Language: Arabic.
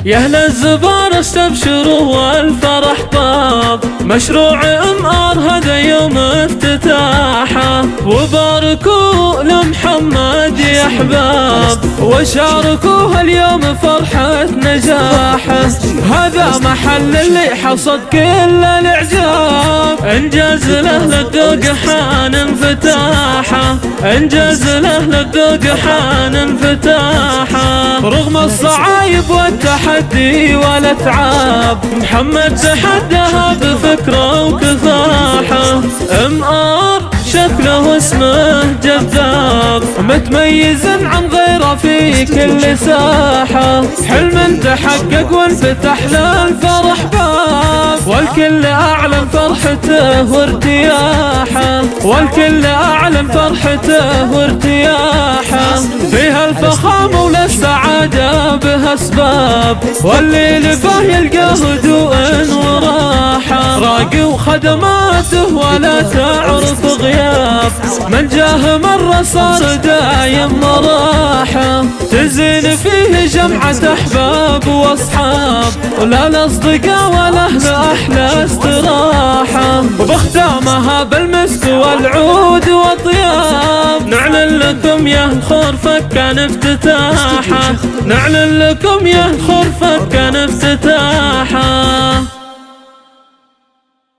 يا اهل الزبار استبشروا والفرح طاب، مشروع MR هذا يوم افتتاحه، وباركوا لمحمد يا احباب، وشاركوه اليوم فرحة نجاحه. هذا محل اللي حصد كل الاعجاب، انجاز له للذوق حان انفتاحه، انجاز له للذوق حان انفتاحه. رغم الصعايب والتحدي والاتعاب، محمد تحداها بفكره وكفاحه. MR شكله واسمه جذاب، متميز عن غيره في كل ساحة، حلم تحقق وانفتح له الفرح باب، والكل أعلن فرحته وارتياحه، والكل أعلن فرحته وارتياحه. فيها الفخامة وللسعادة بها أسباب، واللي لفاه يلقى هدوء وراحة، راقي وخدماته ولا تعرف غياب، من جاه مرة صار دايم مراحة. تزين فيه جمعة أحباب وأصحاب، ولا الأصدقاء والأهل أحلى استراحة، وبختامها بالمسك والعود والطياب. نعلن لكم يا الخرفة كان افتتاحه، نعلن لكم يا الخرفة كان افتتاحه.